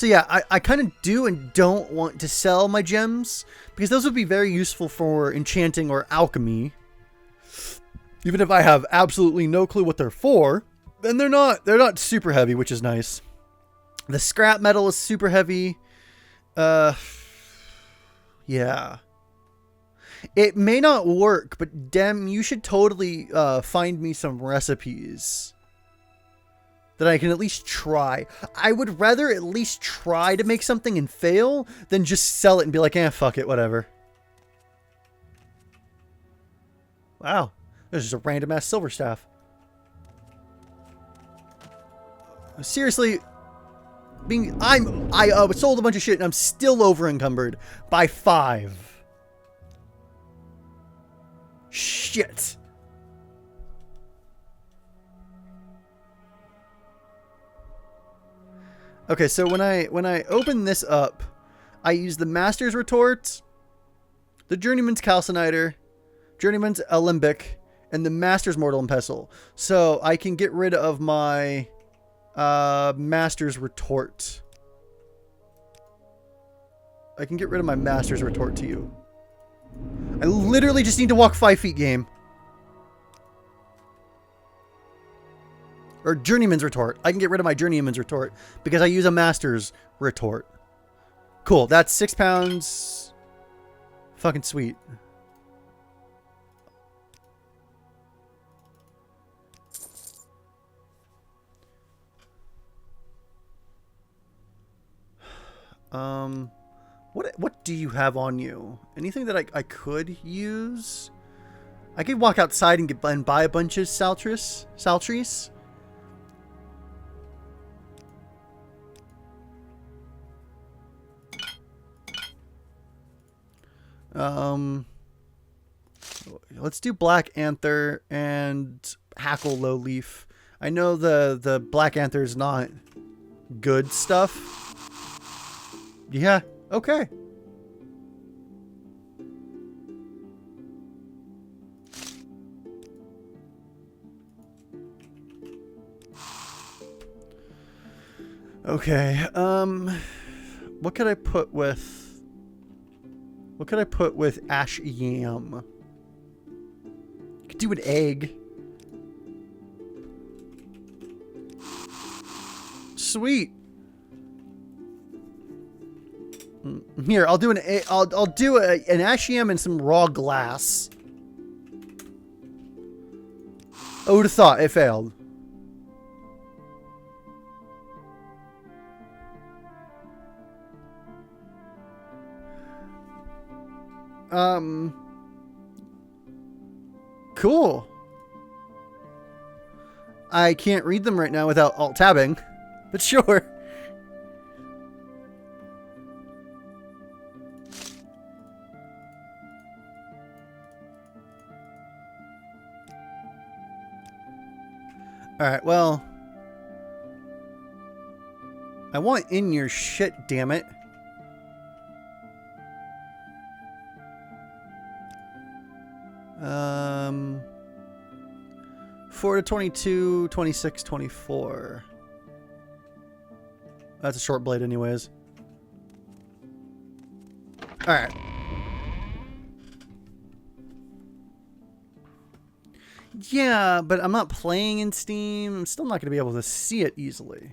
So yeah, I kind of do and don't want to sell my gems because those would be very useful for enchanting or alchemy. Even if I have absolutely no clue what they're for, then they're not super heavy, which is nice. The scrap metal is super heavy. Yeah. It may not work, but Dem, you should totally find me some recipes that I can at least try. I would rather at least try to make something and fail than just sell it and be like, eh, fuck it, whatever. Wow. There's just a random ass silver staff. Seriously, I sold a bunch of shit and I'm still over encumbered by 5. Shit. Okay, so when I open this up, I use the Master's Retort, the Journeyman's Calciniter, Journeyman's Alembic, and the Master's Mortal and Pestle. So I can get rid of my Master's Retort. I can get rid of my Master's Retort to you. I literally just need to walk 5 feet, game. Or Journeyman's Retort. I can get rid of my Journeyman's Retort because I use a Master's Retort. Cool. That's 6 pounds. Fucking sweet. What do you have on you? Anything that I could use? I could walk outside and buy a bunch of saltries. Let's do Black Anther and Hackle Low Leaf. I know the Black Anther is not good stuff. Yeah, okay. Okay, what could I put with... What could I put with ash yam? Could do an egg. Sweet. Here, I'll do an ash yam and some raw glass. I would have thought it failed. Cool. I can't read them right now without alt-tabbing, but sure. Alright, well. I want in your shit, damn it. Um, 4 to 22, 26, 24. That's a short blade anyways. Alright. Yeah, but I'm not playing in Steam. I'm still not going to be able to see it easily.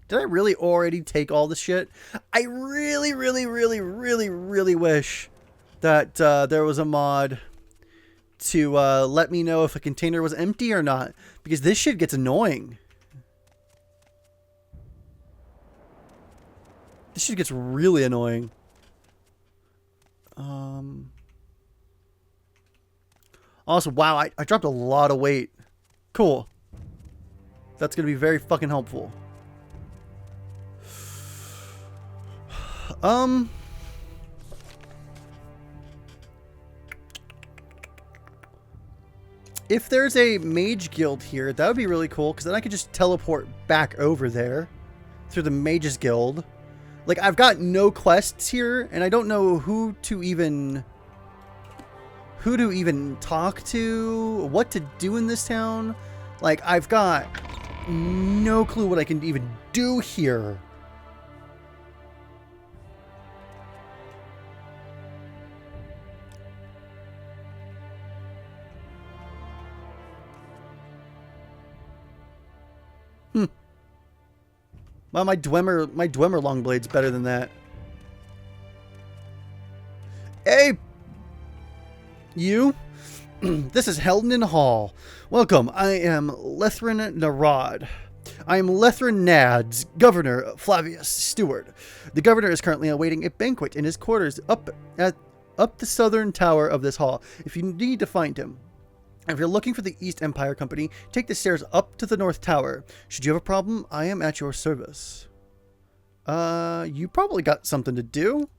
Did I really already take all the shit? I really, really, really, really, really wish that there was a mod to let me know if a container was empty or not. Because this shit gets annoying. This shit gets really annoying. Also, wow, I dropped a lot of weight. Cool. That's going to be very fucking helpful. If there's a mage guild here, that would be really cool, because then I could just teleport back over there through the mages guild. Like, I've got no quests here, and I don't know who to even who to even talk to, what to do in this town. Like, I've got no clue what I can even do here. Well, my Dwemer Longblade's better than that. Hey! You? This is Helden Hall. Welcome, I am Lethrin Narad. I am Lethrin Nad's Governor Flavius Steward. The Governor is currently awaiting a banquet in his quarters up the southern tower of this hall. If you need to find him. If you're looking for the East Empire Company, take the stairs up to the North Tower. Should you have a problem, I am at your service. You probably got something to do.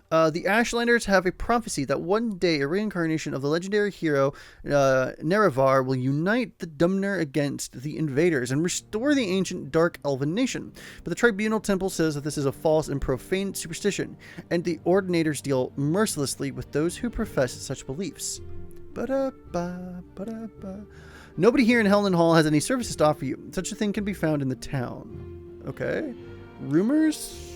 The Ashlanders have a prophecy that one day a reincarnation of the legendary hero Nerevar will unite the Dumner against the invaders and restore the ancient Dark Elven nation. But the Tribunal Temple says that this is a false and profane superstition, and the Ordinators deal mercilessly with those who profess such beliefs. Nobody here in Helden Hall has any services to offer you. Such a thing can be found in the town. Okay. Rumors?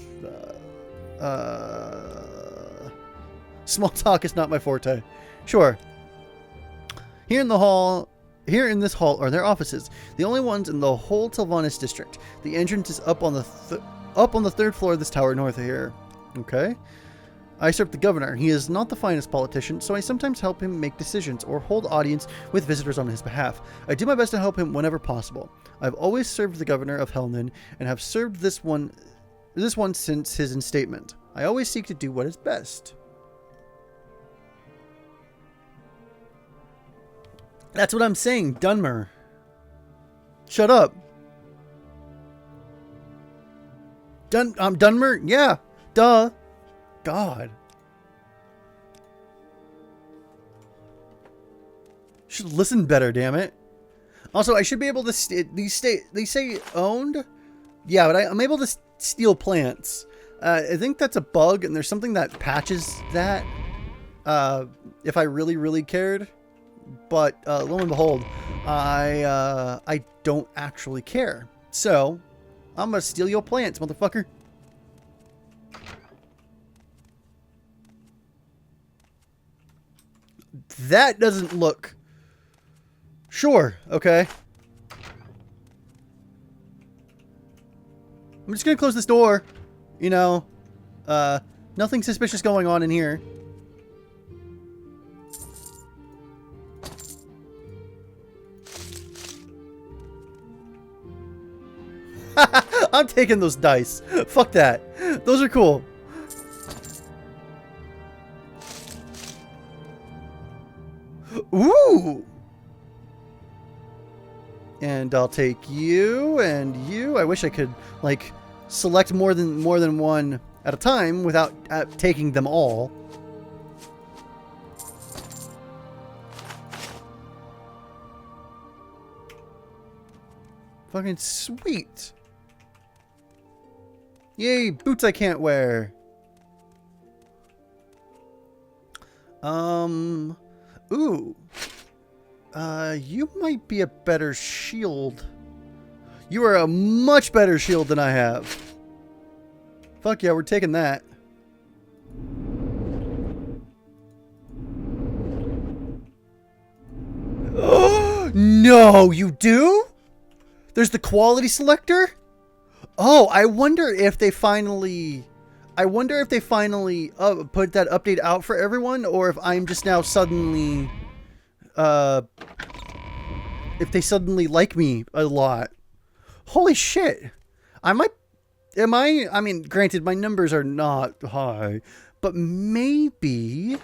Small talk is not my forte. Sure. Here in this hall are their offices, the only ones in the whole Sylvanas district. The entrance is up on the third floor of this tower north of here. Okay. I serve the governor. He is not the finest politician, so I sometimes help him make decisions or hold audience with visitors on his behalf. I do my best to help him whenever possible. I've always served the governor of Helden and have served this one since his instatement. I always seek to do what is best. That's what I'm saying, Dunmer. Shut up. Dunmer? Yeah. Duh. God. Should listen better, damn it. Also, I should be able to they say owned? Yeah, but I'm able to steal plants. I think that's a bug, and there's something that patches that if I really, really cared. But lo and behold, I don't actually care. So, I'm gonna steal your plants, motherfucker. That doesn't look... Sure, okay. I'm just gonna close this door. You know, nothing suspicious going on in here. I'm taking those dice. Fuck that. Those are cool. Ooh! And I'll take you and you. I wish I could, like, select more than one at a time without taking them all. Fucking sweet. Yay, boots I can't wear. Ooh. You might be a better shield. You are a much better shield than I have. Fuck yeah, we're taking that. No, you do? There's the quality selector? Oh, I wonder if they finally... put that update out for everyone, or if I'm just now suddenly... if they suddenly like me a lot. Holy shit. I mean, granted, my numbers are not high, but maybe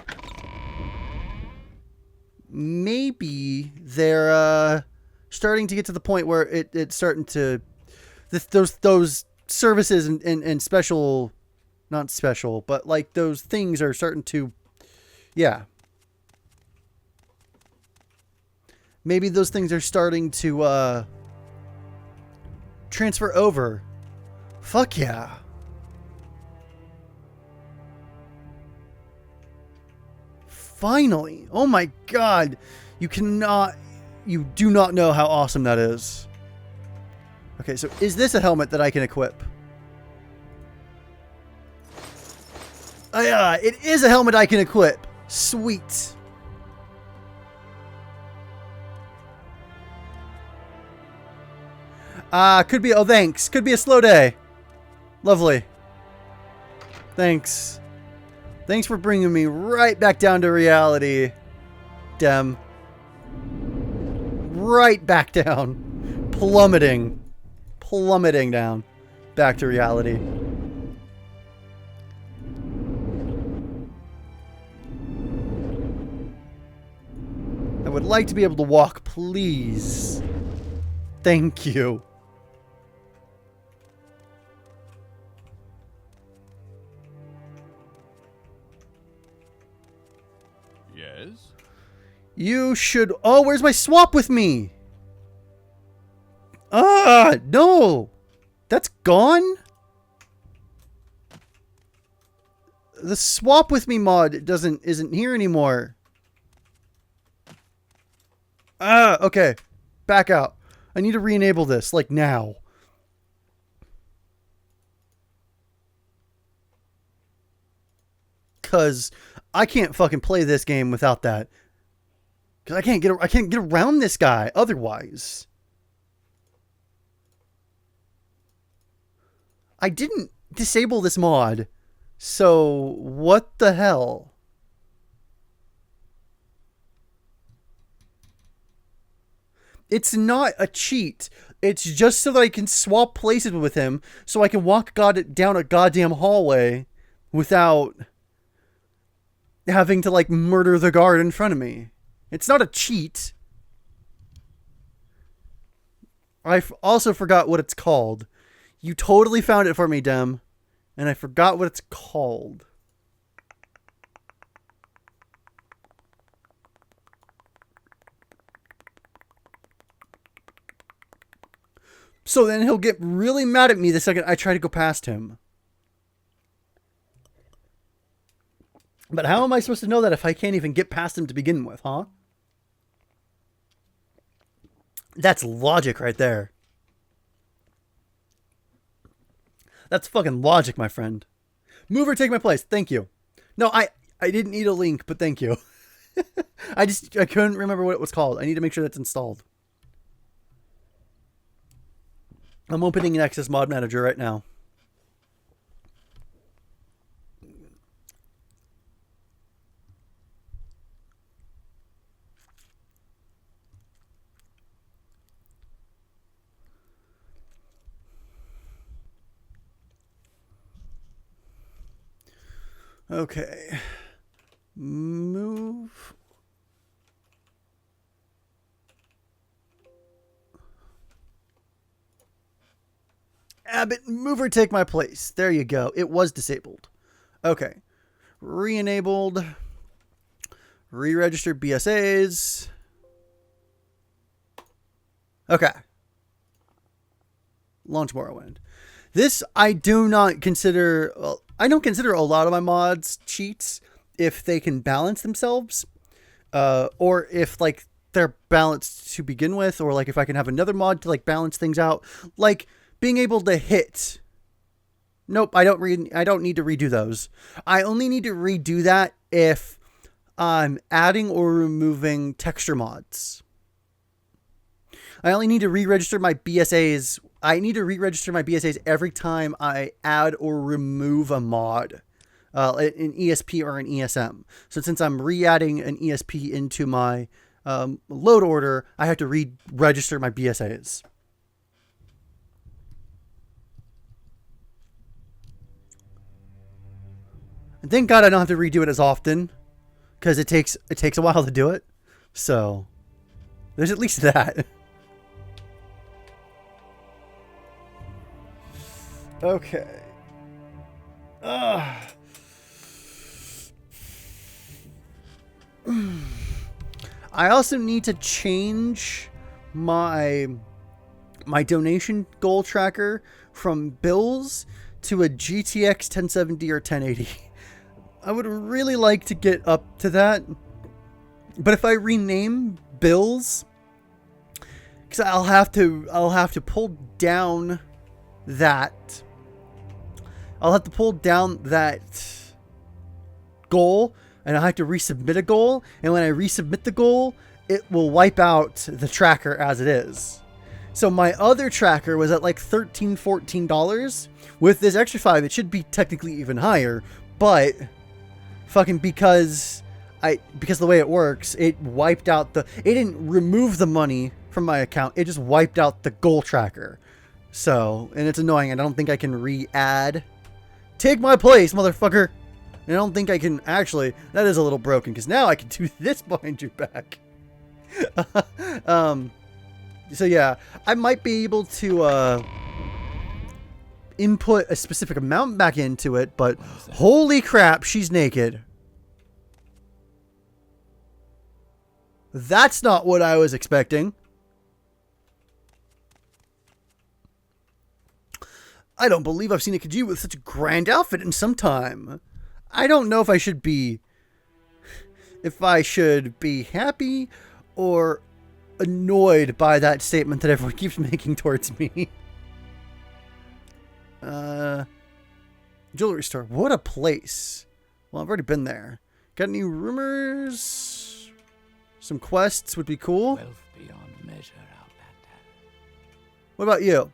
they're starting to get to the point where it's starting to those services and special, not special, but like those things are starting to, yeah. Maybe those things are starting to transfer over. Fuck yeah. Finally. Oh my god. You do not know how awesome that is. Okay, so is this a helmet that I can equip? Yeah, it is a helmet I can equip. Sweet. Could be, oh thanks. Could be a slow day. Lovely. Thanks. Thanks for bringing me right back down to reality, Dem. Right back down. Plummeting. Plummeting down. Back to reality. I would like to be able to walk, please. Thank you. Yes? You should... Oh, where's my swap with me? No. That's gone? The swap with me mod isn't here anymore. Okay. Back out. I need to re-enable this, like now. Cause I can't fucking play this game without that. Cause I can't get around this guy otherwise. I didn't disable this mod. So what the hell? It's not a cheat. It's just so that I can swap places with him so I can walk down a goddamn hallway without having to, like, murder the guard in front of me. It's not a cheat. I also forgot what it's called. You totally found it for me, Dem. And I forgot what it's called. So then he'll get really mad at me the second I try to go past him. But how am I supposed to know that if I can't even get past him to begin with, huh? That's logic right there. That's fucking logic, my friend. Mover, take my place. Thank you. No, I didn't need a link, but thank you. I couldn't remember what it was called. I need to make sure that's installed. I'm opening an Access Mod Manager right now. Okay. Move. Abbott, mover, take my place. There you go. It was disabled. Okay. Re-enabled. Re-register BSAs. Okay. Launch Morrowind. This I do not consider... Well, I don't consider a lot of my mods cheats if they can balance themselves. Or if, like, they're balanced to begin with. Or, like, if I can have another mod to, like, balance things out. Like, being able to hit. Nope, I don't need to redo those. I only need to redo that if I'm adding or removing texture mods. I only need to re-register my BSAs. I need to re-register my BSAs every time I add or remove a mod. An ESP or an ESM. So since I'm re-adding an ESP into my load order, I have to re-register my BSAs. And thank God I don't have to redo it as often, because it takes a while to do it. So there's at least that. Okay. I also need to change my donation goal tracker from bills to a GTX 1070 or 1080. I would really like to get up to that, But if I rename bills, because I'll have to pull down that. I'll have to pull down that goal, and I'll have to resubmit a goal. And when I resubmit the goal, it will wipe out the tracker as it is. So my other tracker was at like $13, $14. With this extra 5, it should be technically even higher. But fucking because the way it works, it wiped out it didn't remove the money from my account. It just wiped out the goal tracker. So, and it's annoying. I don't think I can re-add. Take my place, motherfucker. And I don't think I can actually. That is a little broken because now I can do this behind your back. So yeah, I might be able to input a specific amount back into it, but holy crap, she's naked. That's not what I was expecting. I don't believe I've seen a Khajiit with such a grand outfit in some time. I don't know if I should be happy or annoyed by that statement that everyone keeps making towards me. Jewelry store. What a place. Well, I've already been there. Got any rumors? Some quests would be cool. Wealth beyond measure, Outlander. What about you?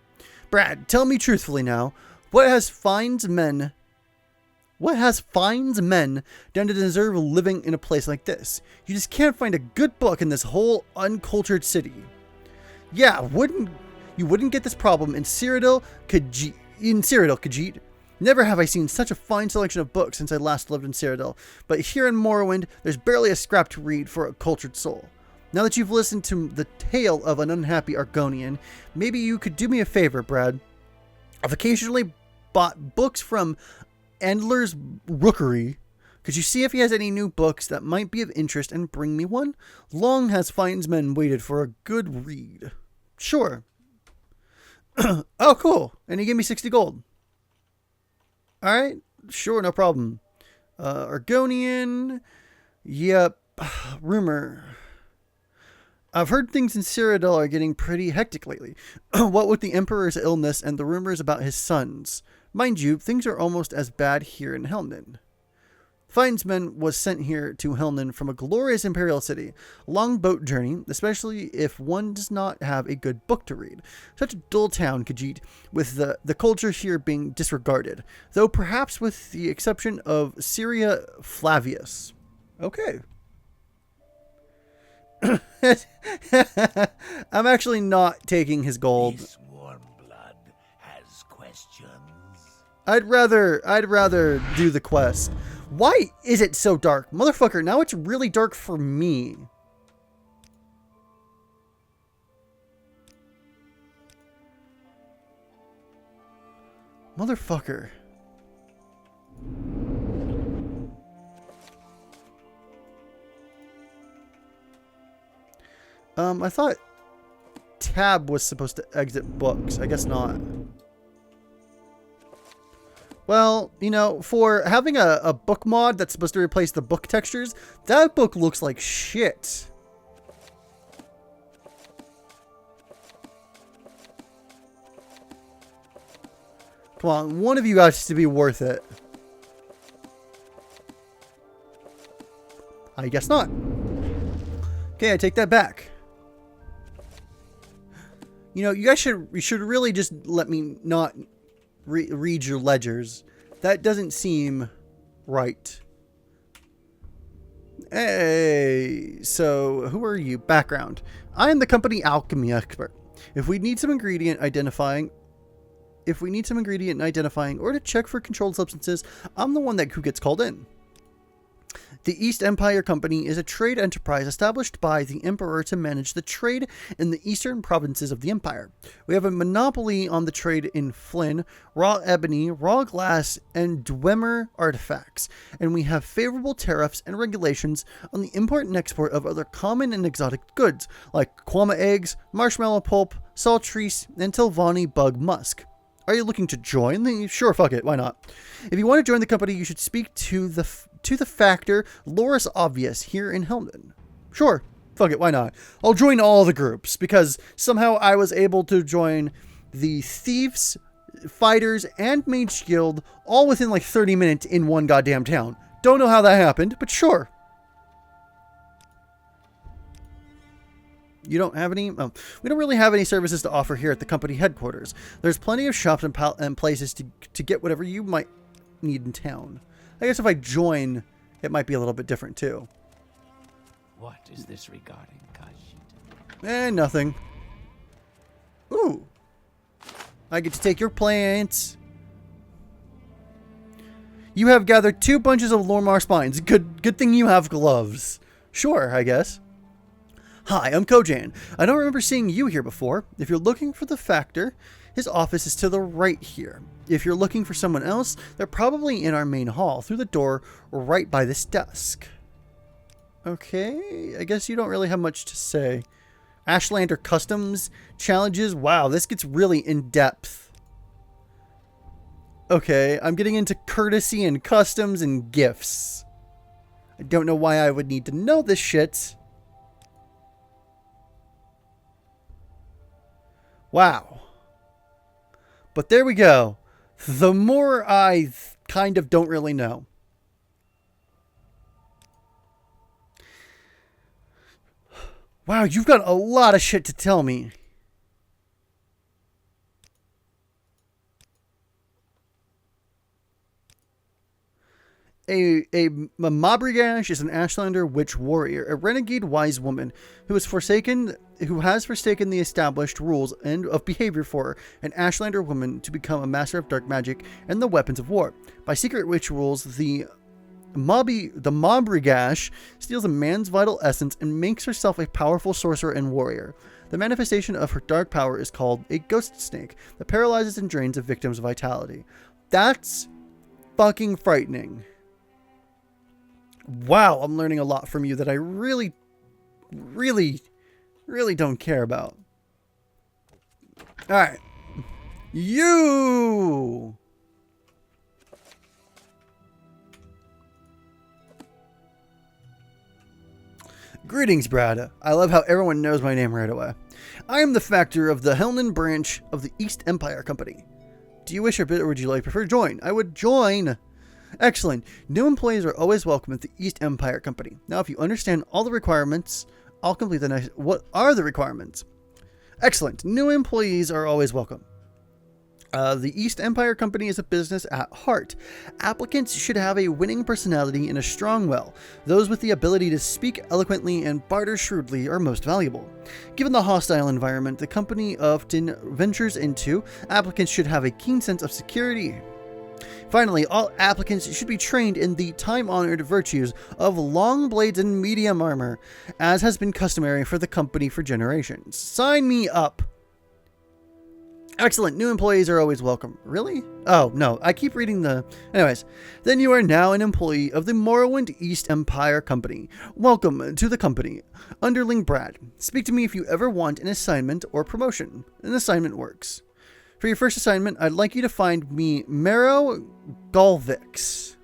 Brad, tell me truthfully now, what has finds men done to deserve living in a place like this? You just can't find a good book in this whole uncultured city. Yeah, you wouldn't get this problem in Cyrodiil, Khajiit. Never have I seen such a fine selection of books since I last lived in Cyrodiil, but here in Morrowind, there's barely a scrap to read for a cultured soul. Now that you've listened to the tale of an unhappy Argonian, maybe you could do me a favor, Brad. I've occasionally bought books from Endler's Rookery. Could you see if he has any new books that might be of interest and bring me one? Long has Findsmen waited for a good read. Sure. Oh, cool. And he gave me 60 gold. Alright. Sure, no problem. Argonian. Yep. Rumor. I've heard things in Cyrodiil are getting pretty hectic lately. What with the Emperor's illness and the rumors about his sons. Mind you, things are almost as bad here in Helmden. Findsman was sent here to Helmden from a glorious imperial city. A long boat journey, especially if one does not have a good book to read. Such a dull town, Khajiit, with the culture here being disregarded. Though perhaps with the exception of Syria Flavius. Okay. I'm actually not taking his gold. This warm blood has questions. I'd rather do the quest. Why is it so dark? Motherfucker, now it's really dark for me. Motherfucker. I thought tab was supposed to exit books. I guess not. Well, you know, for having a book mod that's supposed to replace the book textures, that book looks like shit. Come on, one of you has to be worth it. I guess not. Okay, I take that back. You know, you guys should really just let me not read your ledgers. That doesn't seem right. Hey, so who are you? Background. I am the company alchemy expert. If we need some ingredient identifying or to check for controlled substances, I'm the one who gets called in. The East Empire Company is a trade enterprise established by the Emperor to manage the trade in the eastern provinces of the Empire. We have a monopoly on the trade in Flynn, raw ebony, raw glass, and Dwemer artifacts, and we have favorable tariffs and regulations on the import and export of other common and exotic goods, like kwama eggs, marshmallow pulp, saltreese, and Tilvani bug musk. Are you looking to join? Sure, fuck it, why not? If you want to join the company, you should speak to the factor Loris Obvious here in Helmden. Sure. Fuck it, why not? I'll join all the groups because somehow I was able to join the Thieves, Fighters, and Mage Guild all within like 30 minutes in one goddamn town. Don't know how that happened, but sure. You don't have any? Oh, we don't really have any services to offer here at the company headquarters. There's plenty of shops and places to get whatever you might need in town. I guess if I join, it might be a little bit different too. What is this regarding, Khajiit? Nothing. Ooh. I get to take your plants. You have gathered 2 bunches of Lormar spines. Good thing you have gloves. Sure, I guess. Hi, I'm Kojan. I don't remember seeing you here before. If you're looking for the Factor, his office is to the right here. If you're looking for someone else, they're probably in our main hall through the door right by this desk. Okay, I guess you don't really have much to say. Ashlander Customs challenges. Wow, this gets really in-depth. Okay, I'm getting into courtesy and customs and gifts. I don't know why I would need to know this shit. Wow. But there we go. The more I kind of don't really know. Wow, you've got a lot of shit to tell me. A Mabrigash is an Ashlander witch warrior, a renegade wise woman who has forsaken the established rules and of behavior for an Ashlander woman to become a master of dark magic and the weapons of war. By secret witch rules, the Mabrigash steals a man's vital essence and makes herself a powerful sorcerer and warrior. The manifestation of her dark power is called a ghost snake that paralyzes and drains a victim's vitality. That's fucking frightening. Wow, I'm learning a lot from you that I really don't care about. Alright. You! Greetings, Brad. I love how everyone knows my name right away. I am the Factor of the Helnan branch of the East Empire Company. Do you wish a bit or would you prefer to join? I would join! Excellent. New employees are always welcome at the East Empire Company. Now, if you understand all the requirements, I'll complete the next... What are the requirements? Excellent. New employees are always welcome. The East Empire Company is a business at heart. Applicants should have a winning personality and a strong will. Those with the ability to speak eloquently and barter shrewdly are most valuable. Given the hostile environment the company often ventures into, applicants should have a keen sense of security. Finally, all applicants should be trained in the time-honored virtues of long blades and medium armor, as has been customary for the company for generations. Sign me up! Excellent. New employees are always welcome. Really? Oh, no. I keep reading the... Anyways. Then you are now an employee of the Morrowind East Empire Company. Welcome to the company. Underling Brad. Speak to me if you ever want an assignment or promotion. An assignment works. For your first assignment, I'd like you to find me Mero Galvix.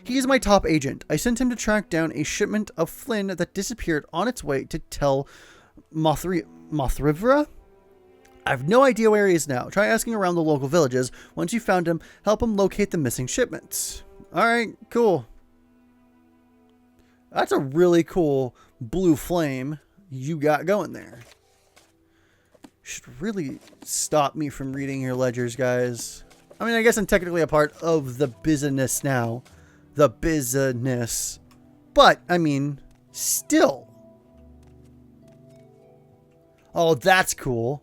He is my top agent. I sent him to track down a shipment of Flynn that disappeared on its way to Tel Mothrivra? I have no idea where he is now. Try asking around the local villages. Once you found him, help him locate the missing shipments. Alright, cool. That's a really cool blue flame you got going there. Should really stop me from reading your ledgers, guys. I mean, I guess I'm technically a part of the business now. The business. But, I mean, still. Oh, that's cool.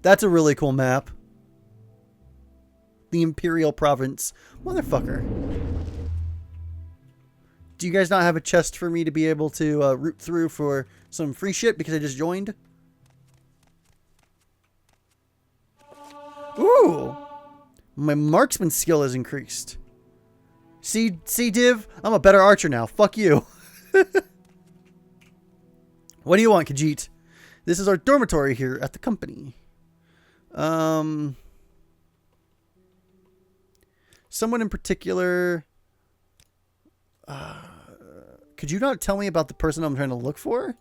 That's a really cool map. The Imperial Province. Motherfucker. Do you guys not have a chest for me to be able to root through for some free shit because I just joined? Ooh! My marksman skill has increased. See, Div? I'm a better archer now. Fuck you. What do you want, Khajiit? This is our dormitory here at the company. Someone in particular... Could you not tell me about the person I'm trying to look for?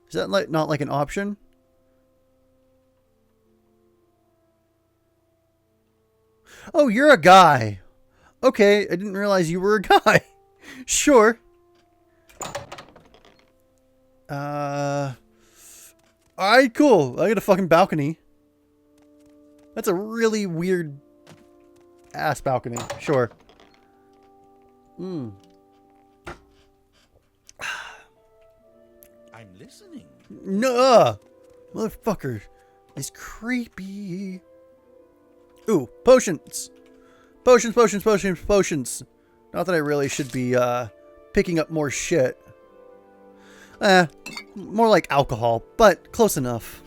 Is that like not like an option? Oh, you're a guy. Okay, I didn't realize you were a guy. Sure. Alright, cool. I got a fucking balcony. That's a really weird ass balcony. Sure. I'm listening. No, motherfucker is creepy. Ooh, potions. Potions, potions, potions, potions. Not that I really should be picking up more shit. More like alcohol, but close enough.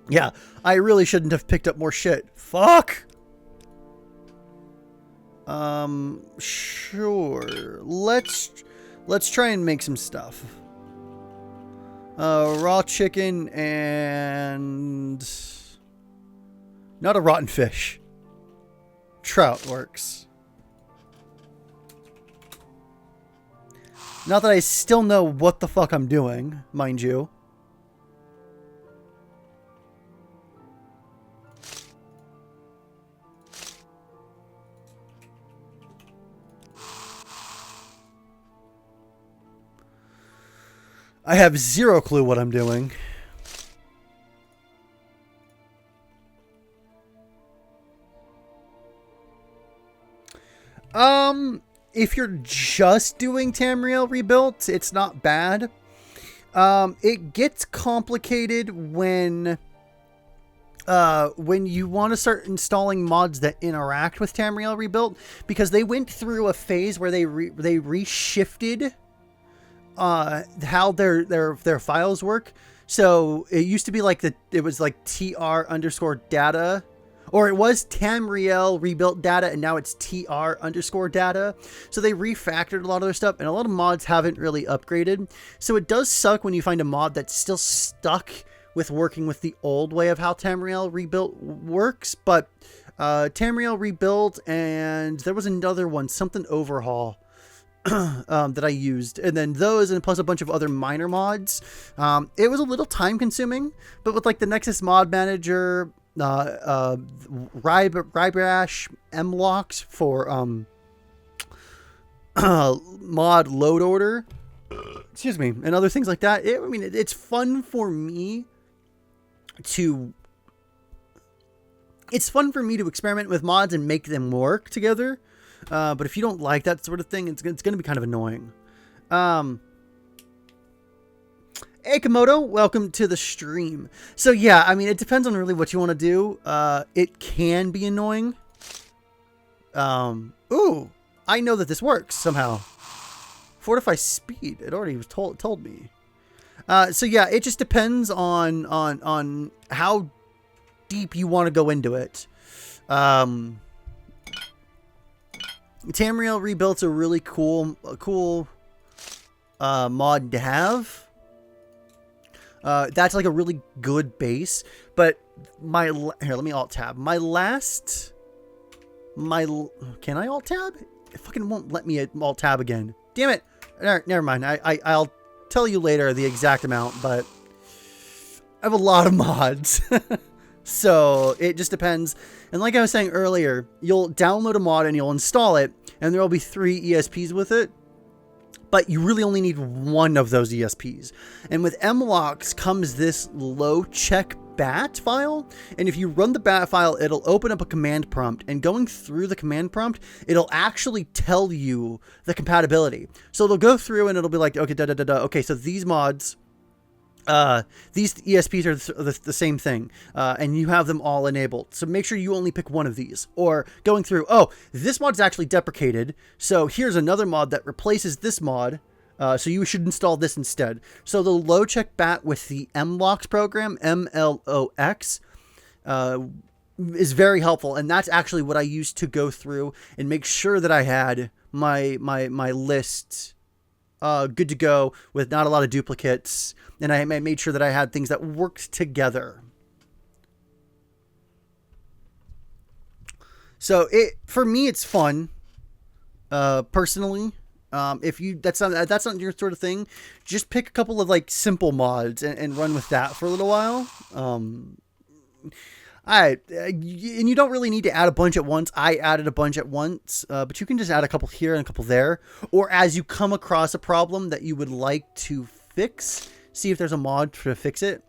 Yeah, I really shouldn't have picked up more shit. Fuck. Sure. Let's try and make some stuff. Raw chicken and not a rotten fish. Trout works. Not that I still know what the fuck I'm doing, mind you. I have zero clue what I'm doing. If you're just doing Tamriel Rebuilt, it's not bad. It gets complicated when you want to start installing mods that interact with Tamriel Rebuilt, because they went through a phase where they reshifted how their files work. So it used to be like it was like tr_data, or it was Tamriel Rebuilt data, and now it's tr_data. So they refactored a lot of their stuff, and a lot of mods haven't really upgraded. So it does suck when you find a mod that's still stuck with working with the old way of how Tamriel Rebuilt works. But Tamriel Rebuilt, and there was another one, something Overhaul, that I used, and then those, and plus a bunch of other minor mods. It was a little time consuming, but with like the Nexus Mod Manager, Rybrash, mlocks for mod load order, excuse me, and other things like that. I mean, it's fun for me to experiment with mods and make them work together. But if you don't like that sort of thing, it's going to be kind of annoying. Hey, Komodo, welcome to the stream. So yeah, I mean, it depends on really what you want to do. It can be annoying. Ooh, I know that this works somehow. Fortify speed. It already was told me. So yeah, it just depends on how deep you want to go into it. Tamriel Rebuilt's a really cool mod to have. That's like a really good base, but here, let me alt tab. Can I alt tab? It fucking won't let me alt tab again. Damn it. Never mind. I'll tell you later the exact amount, but I have a lot of mods. So it just depends. And like I was saying earlier, you'll download a mod and you'll install it, and there will be 3 ESPs with it. But you really only need one of those ESPs. And with mlocks comes this low check bat file. And if you run the bat file, it'll open up a command prompt. And going through the command prompt, it'll actually tell you the compatibility. So it'll go through and it'll be like, okay, okay, so these mods, these ESPs are the same thing, and you have them all enabled. So make sure you only pick one of these. Or going through, oh, this mod's actually deprecated, so here's another mod that replaces this mod, so you should install this instead. So the low check bat with the mlocks program, MLOX, is very helpful, and that's actually what I used to go through and make sure that I had my list good to go with not a lot of duplicates, and I made sure that I had things that worked together. So for me, it's fun, personally. If you that's not your sort of thing, just pick a couple of like simple mods and run with that for a little while. And you don't really need to add a bunch at once. I added a bunch at once, but you can just add a couple here and a couple there. Or as you come across a problem that you would like to fix, see if there's a mod to fix it.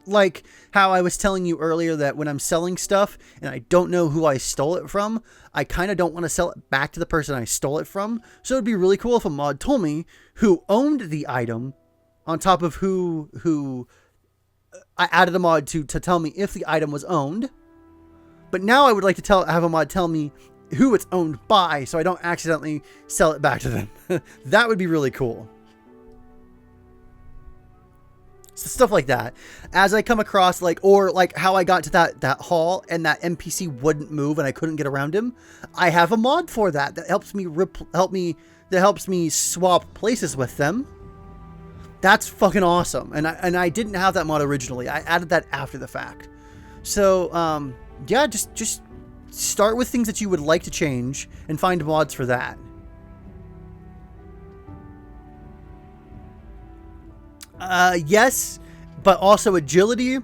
Like how I was telling you earlier that when I'm selling stuff and I don't know who I stole it from, I kind of don't want to sell it back to the person I stole it from. So it'd be really cool if a mod told me who owned the item on top of who I added a mod to tell me if the item was owned. But now I would like to have a mod tell me who it's owned by so I don't accidentally sell it back to them. That would be really cool. So stuff like that. As I come across or how I got to that hall and that NPC wouldn't move and I couldn't get around him, I have a mod for that helps me swap places with them. That's fucking awesome. And I didn't have that mod originally. I added that after the fact. So yeah, just start with things that you would like to change and find mods for that. Yes, but also agility.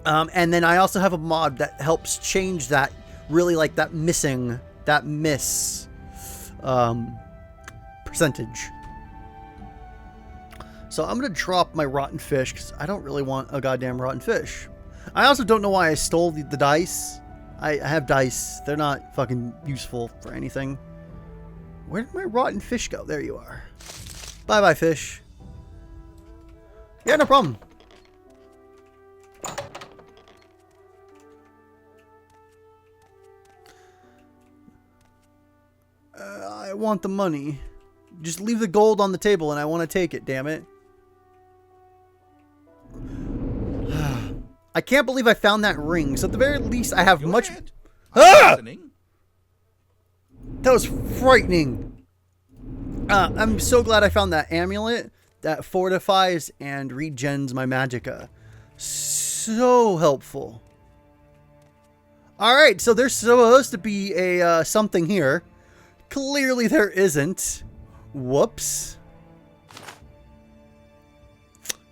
And then I also have a mod that helps change that that miss percentage. So I'm going to drop my rotten fish because I don't really want a goddamn rotten fish. I also don't know why I stole the dice. I have dice. They're not fucking useful for anything. Where did my rotten fish go? There you are. Bye-bye, fish. Yeah, no problem. I want the money. Just leave the gold on the table and I want to take it, damn it. I can't believe I found that ring. So at the very least, I have much... Ah! That was frightening. I'm so glad I found that amulet that fortifies and regens my magicka. So helpful. Alright, so there's supposed to be a something here. Clearly there isn't. Whoops.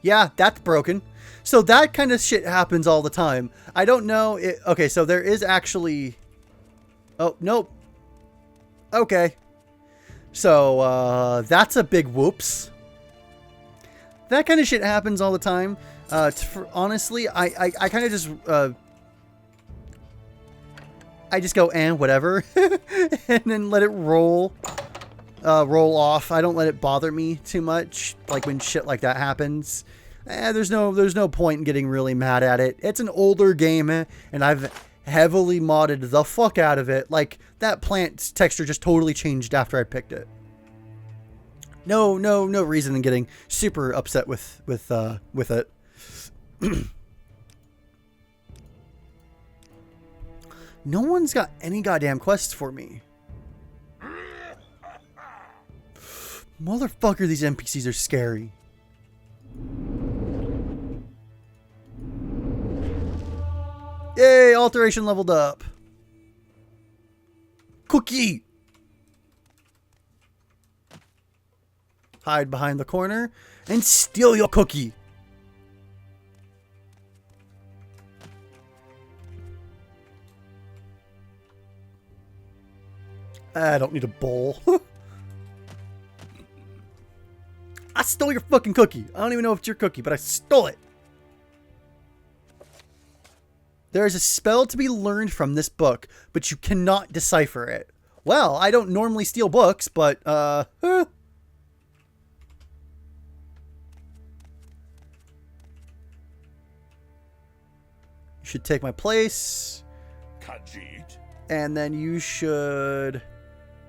Yeah, that's broken. So that kind of shit happens all the time. I don't know. Okay, so there is actually... Oh, nope. Okay. So, that's a big whoops. That kind of shit happens all the time. Honestly, I kind of just... I just go, whatever. And then let it roll off. I don't let it bother me too much. Like when shit like that happens. There's no point in getting really mad at it. It's an older game, and I've heavily modded the fuck out of it. Like, that plant texture just totally changed after I picked it. No reason in getting super upset with it. No one's got any goddamn quests for me. Motherfucker, these NPCs are scary. Yay, alteration leveled up. Cookie! Hide behind the corner and steal your cookie. I don't need a bowl. I stole your fucking cookie. I don't even know if it's your cookie, but I stole it. There is a spell to be learned from this book, but you cannot decipher it. Well, I don't normally steal books, but, You should take my place. Khajiit. And then you should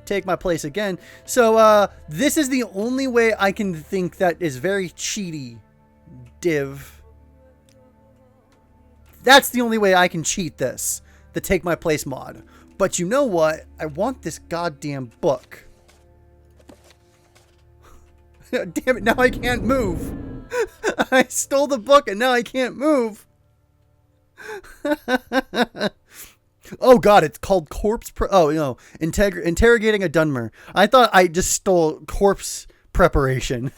take my place again. So, this is the only way I can think that is very cheaty. Div. That's the only way I can cheat this. The take my place mod. But you know what? I want this goddamn book. Damn it, now I can't move. I stole the book and now I can't move. Oh god, it's called oh, no. Interrogating a Dunmer. I thought I just stole corpse preparation.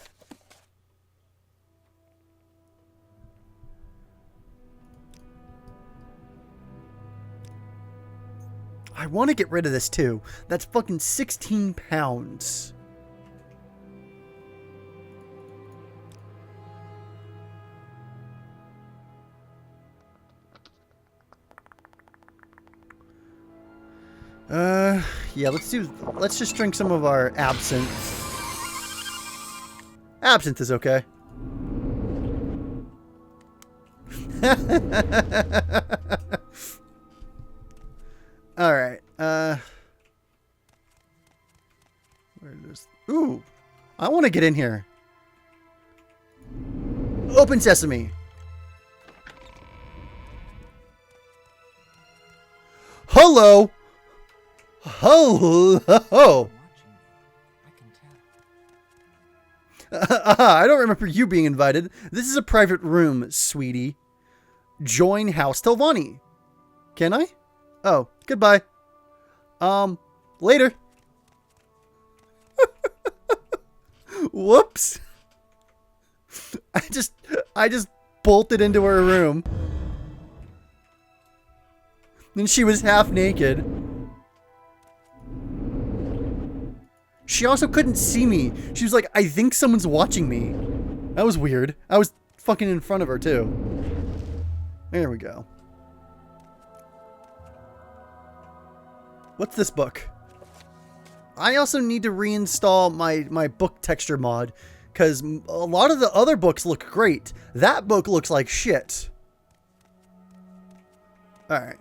I want to get rid of this too. That's fucking 16 pounds. Yeah, let's just drink some of our absinthe. Absinthe is okay. Alright, where is... Ooh, I want to get in here. Open sesame. Hello. Hello. I don't remember you being invited. This is a private room, sweetie. Join House Telvanni. Can I? Oh, goodbye. Later. Whoops. I just bolted into her room. And she was half naked. She also couldn't see me. She was like, I think someone's watching me. That was weird. I was fucking in front of her too. There we go. What's this book? I also need to reinstall my book texture mod, because a lot of the other books look great. That book looks like shit. Alright.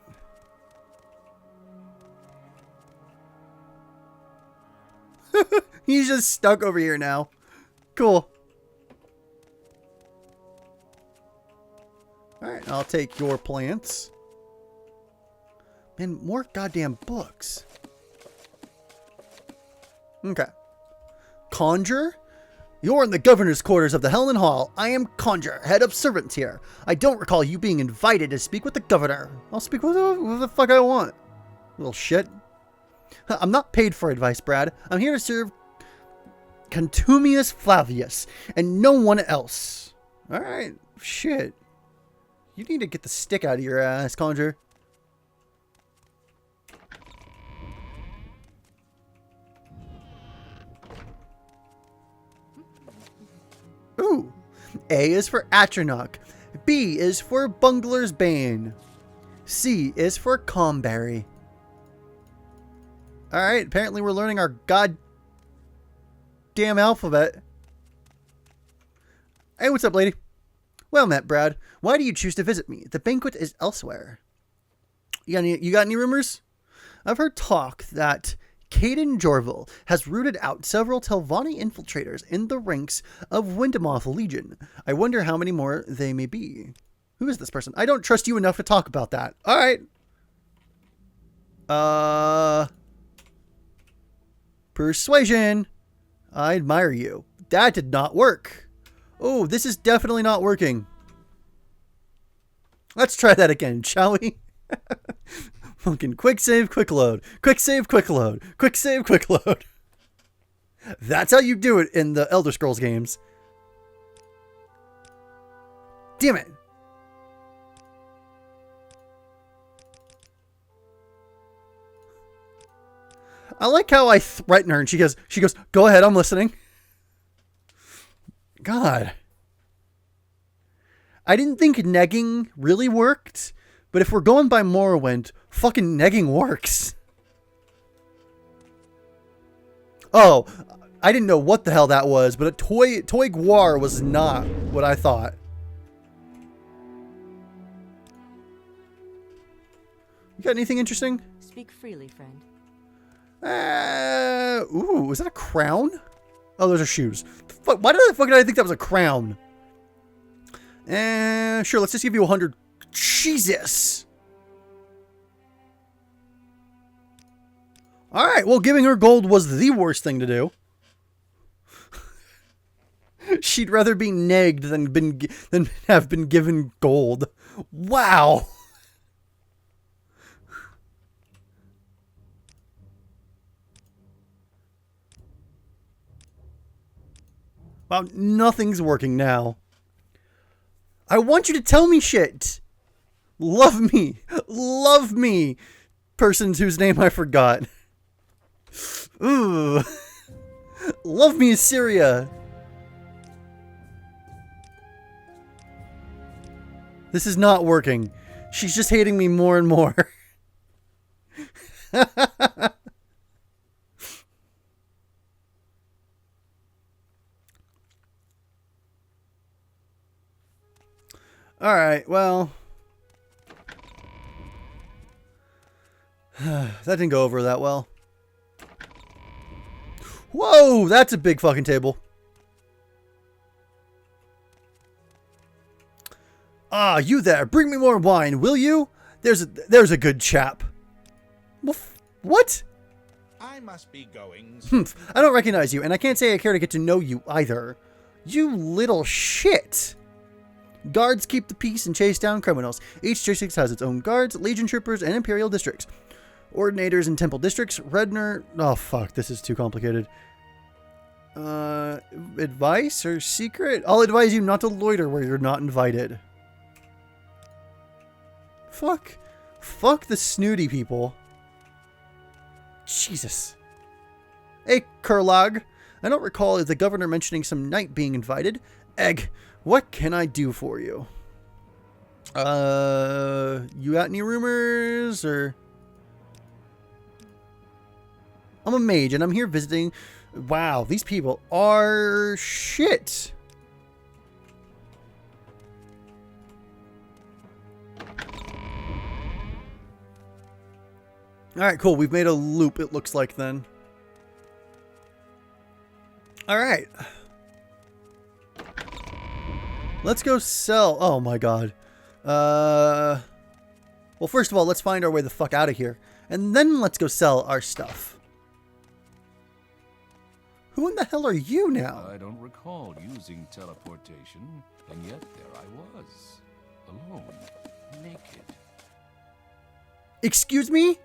He's just stuck over here now. Cool. Alright, I'll take your plants. Man, more goddamn books. Okay. Conjure? You're in the governor's quarters of the Helen Hall. I am Conjure, head of servants here. I don't recall you being invited to speak with the governor. I'll speak with who the fuck I want. Little shit. I'm not paid for advice, Brad. I'm here to serve Contumius Flavius and no one else. Alright, shit. You need to get the stick out of your ass, Conjure. Ooh. A is for Atronach. B is for Bungler's Bane. C is for Comberry. Alright, apparently we're learning our goddamn alphabet. Hey, what's up, lady? Well met, Brad. Why do you choose to visit me? The banquet is elsewhere. You got any rumors? I've heard talk that Caden Jorval has rooted out several Telvanni infiltrators in the ranks of Windemoth Legion. I wonder how many more they may be. Who is this person? I don't trust you enough to talk about that. Alright. Persuasion. I admire you. That did not work. Oh, this is definitely not working. Let's try that again, shall we? Fucking quick save, quick load. Quick save, quick load. Quick save, quick load. That's how you do it in the Elder Scrolls games. Damn it. I like how I threaten her and she goes, go ahead, I'm listening. God. I didn't think negging really worked, but if we're going by Morrowind, fucking negging works. Oh, I didn't know what the hell that was, but a toy guar was not what I thought. You got anything interesting? Speak freely, friend. Ooh, is that a crown? Oh, those are shoes. Fuck, why the fuck did I think that was a crown? Sure, let's just give you 100. Jesus. Alright, well, giving her gold was the worst thing to do. She'd rather be negged than have been given gold. Wow. Oh, nothing's working now. I want you to tell me shit. Love me. Love me. Person whose name I forgot. Ooh. Love me, Assyria. This is not working. She's just hating me more and more. Alright, well. That didn't go over that well. Whoa, that's a big fucking table. Ah, you there. Bring me more wine, will you? There's a good chap. What? I must be going. I don't recognize you, and I can't say I care to get to know you either. You little shit. Guards keep the peace and chase down criminals. Each district has its own guards, legion troopers, and imperial districts. Ordinators and temple districts. Redner. Oh, fuck. This is too complicated. Advice or secret? I'll advise you not to loiter where you're not invited. Fuck. Fuck the snooty people. Jesus. Hey, Kurlag. I don't recall the governor mentioning some knight being invited. Egg, what can I do for you? You got any rumors, or... I'm a mage, and I'm here visiting... Wow, these people are shit. Alright, cool. We've made a loop, it looks like, then. Alright. Let's go sell... Oh, my God. Well, first of all, let's find our way the fuck out of here. And then let's go sell our stuff. Who in the hell are you now? I don't recall using teleportation, and yet there I was. Alone. Naked. Excuse me?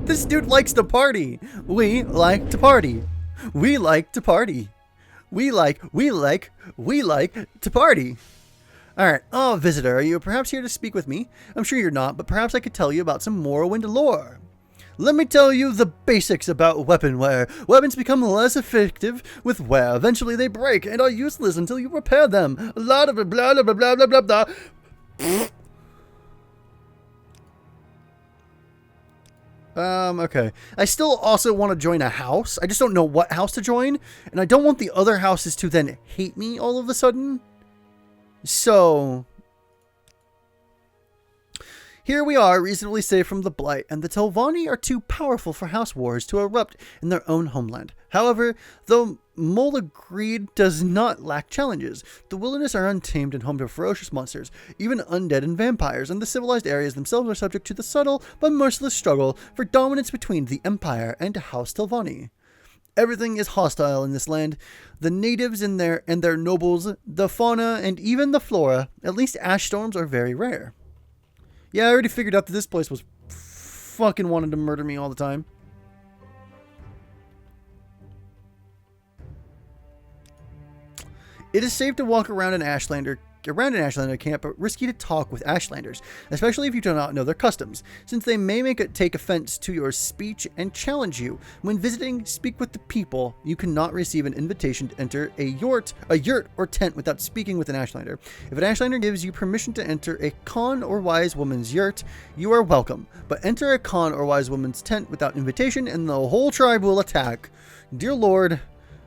This dude likes to party. We like to party. We like to party. We like to party. Alright, oh, visitor, are you perhaps here to speak with me? I'm sure you're not, but perhaps I could tell you about some Morrowind lore. Let me tell you the basics about weapon wear. Weapons become less effective with wear. Eventually they break and are useless until you repair them. A lot of blah blah blah blah blah blah blah. Okay. I still also want to join a house. I just don't know what house to join. And I don't want the other houses to then hate me all of a sudden. So... Here we are, reasonably safe from the Blight, and the Telvanni are too powerful for house wars to erupt in their own homeland. However, though Molagreed does not lack challenges, the wilderness are untamed and home to ferocious monsters, even undead and vampires, and the civilized areas themselves are subject to the subtle but merciless struggle for dominance between the Empire and House Telvanni. Everything is hostile in this land. The natives and their nobles, the fauna, and even the flora. At least ash storms are very rare. Yeah, I already figured out that this place was fucking wanted to murder me all the time. It is safe to walk around an Ashlander camp, but risky to talk with Ashlanders, especially if you do not know their customs, since they may take offense to your speech and challenge you. When visiting, speak with the people. You cannot receive an invitation to enter a yurt or tent without speaking with an Ashlander. If an Ashlander gives you permission to enter a Khan or Wise Woman's yurt, you are welcome, but enter a Khan or Wise Woman's tent without invitation and the whole tribe will attack. Dear Lord.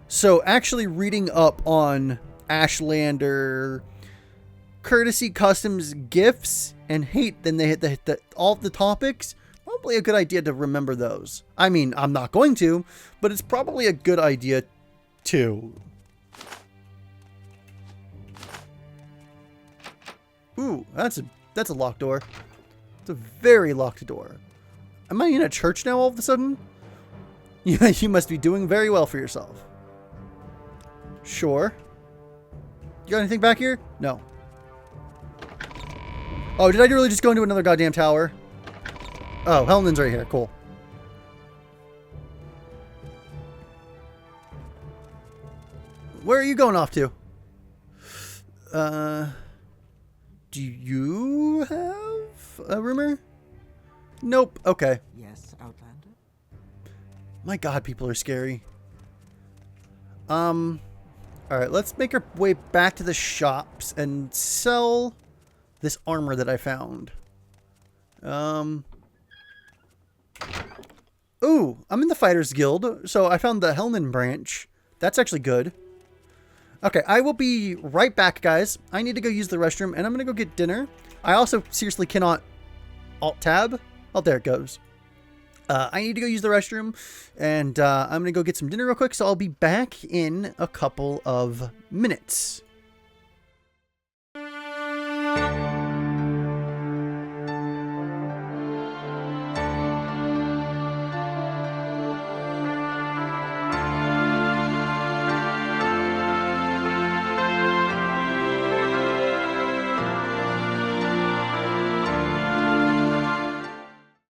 So actually reading up on Ashlander courtesy, customs, gifts, and hate, then they hit all the topics. Probably a good idea to remember those. I mean, I'm not going to, but it's probably a good idea too. Ooh, that's a locked door. It's a very locked door. Am I in a church now all of a sudden? Yeah, you must be doing very well for yourself. Sure. You got anything back here? No. Oh, did I really just go into another goddamn tower? Oh, Hellen's right here. Cool. Where are you going off to? Do you have a rumor? Nope. Okay. Yes, Outlander? My God, people are scary. All right, let's make our way back to the shops and sell this armor that I found. Ooh, I'm in the Fighters Guild, so I found the Hellman branch. That's actually good. Okay, I will be right back, guys. I need to go use the restroom, and I'm going to go get dinner. I also seriously cannot Alt-Tab. Oh, there it goes. I need to go use the restroom, and I'm going to go get some dinner real quick, so I'll be back in a couple of minutes.